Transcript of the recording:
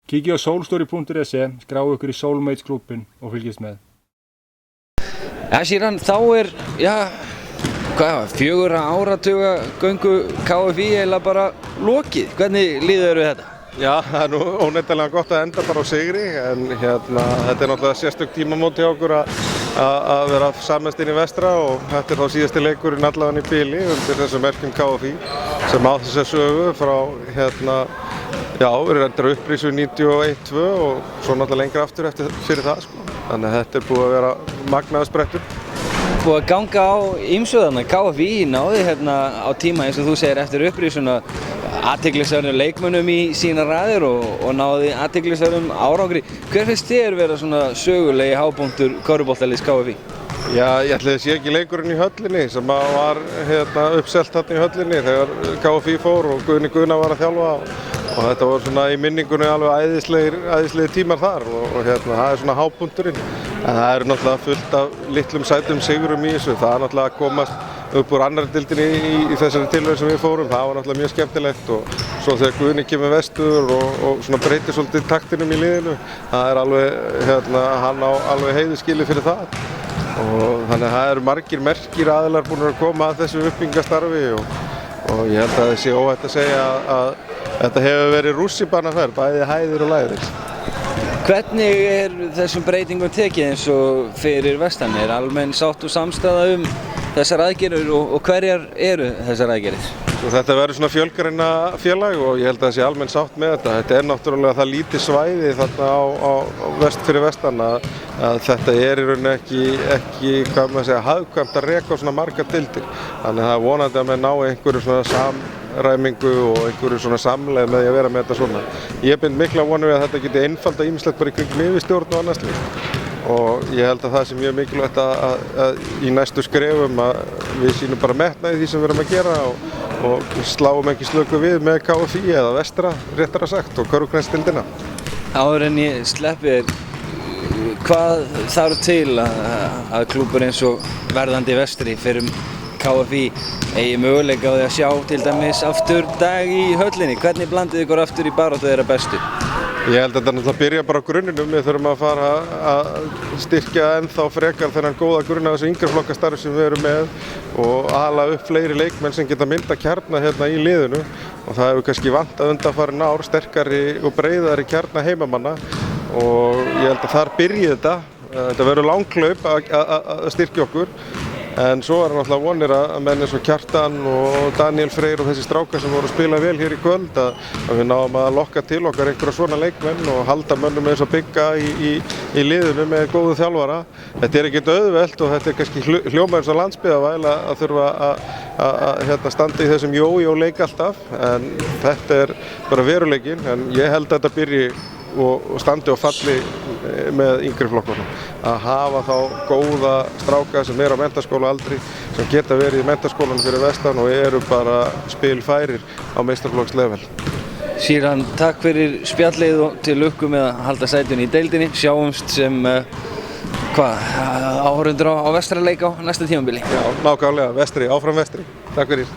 Kíkið á soulstory.is, skráðu ykkur í Soulmates klúbbinn og fylgist með. Síðan þá hvað, 4 áratuga göngu KFÍ eiginlega bara lokið. Hvernig líður þetta? Já, það er nú óneitanlega gott að enda bara á sigri, en þetta er náttúrulega sérstök tímamót hjá okkur að vera samast inn í vestra og þetta er þá síðasti leikurinn allavega í bili undir þessum merkjum KFÍ sem á þessa sögu frá við erum upprísu 91-2 og svo náttúrulega lengra aftur fyrir það sko. Þannig að þetta er búið að vera magnaður sprettur. Búið að ganga á ýmsu þarna. KFÍ náði á tíma eins og þú segir eftir upprísuna athyglisverðum leikmönnum í sína raðir og náði athyglisverðum árangri. Hver finnst þér vera svona sögulegi hápunktur körfuboltaliðs KFÍ? Já, ég ætli að sé ekki leikurinn í höllinni sem var uppselt þarna í höllinni þegar KFÍ fór og Guðni Guðna var að þjálfa og þetta var svona í minningunni alveg æðislegir tímar þar og það er svona hápunkturinn. En það eru náttúrulega fullt af litlum sætum sigurum í þessu. Það er náttúrulega að komast upp úr annarri deildinni í þessari tilraun sem við fórum. Það var náttúrulega mjög skemmtilegt og svo þegar Guðni kemur vestur og svona breytir svolítið taktinum í liðinu. Það er alveg, hann á alveg heiðuskilið fyrir það. Og þannig að það eru margir merkir aðilar búin að koma að þessu uppbyggingarstarfi og ég held að það sé óhætt að segja að þetta hefur verið rússíbanaferð, bæði hæðir og lægðir. Hvernig er þessum breytingum tekið eins og fyrir vestan? Er almenn sátt og samstaða þessar aðgerðir og hverjar eru þessar aðgerðir? Þetta verður svona fjölgarinna félag og ég held að það sé almenn sátt með þetta. Þetta er náttúrulega það lítið svæði þarna fyrir vestan að þetta er í rauninni ekki hagkvæmt að reka á svona margar deildir. Þannig að það er vonandi að menn ná einhverju svona samræmingu og einhverju svona samleið með því að vera með þetta svona. Ég bind mikla vonir við að þetta geti einfaldað ýmislegt bara í kringum yfirstjórn og annað slíkt. Og ég held að það sé mjög mikilvægt að í næstu skrefum að við sýnum bara metnað í því sem við erum að gera og sláum ekki slöku við með KFÍ eða vestra, réttara sagt, og körfuknattdeildina. Áður en ég sleppi þér, hvað þarf til að klúbbur eins og verðandi vestri fyrir KFÍ eigi möguleika á því að sjá til dæmis aftur dag í höllinni? Hvernig blandið ykkur aftur í baráttu þeirra bestu? Ég held að þetta náttúrulega byrja bara á grunninum. Við þurfum að fara að styrkja ennþá frekar þennan góða grunn af þessu yngri flokkastarfi sem við erum með og ala upp fleiri leikmenn sem geta mynda kjarna í liðinu og það hefur kannski vantað undanfarin ár sterkari og breiðari kjarna heimamanna og ég held að þar byrji þetta. Þetta verður langhlaup að styrkja okkur. En svo er náttúrulega vonir að menn eins og Kjartan og Daniel Freyr og þessi strákar sem voru að spila vel hér í kvöld að við náum að lokka til okkar einhverja svona leikmenn og halda mönnum eins og bygga í liðinu með góðu þjálfara. Þetta er ekkert auðvelt og þetta er kannski hljóma eins og landsbyggðarvæl að þurfa að standa í þessum jó-jó-leik alltaf en þetta er bara veruleikinn en ég held að þetta byrji og standi og falli með yngri flokkunum. Að hafa þá góða stráka sem eru á menntaskólaaldri sem geta verið í menntaskólanum fyrir vestan og eru bara spilfærir á meistaraflokkslevel. Síðan takk fyrir spjallið og til lukku með að halda sætinu í deildinni. Sjáumst sem áhorfendur á vestraleik á næsta tímabili. Já, nákvæmlega, vestri, áfram vestri. Takk fyrir.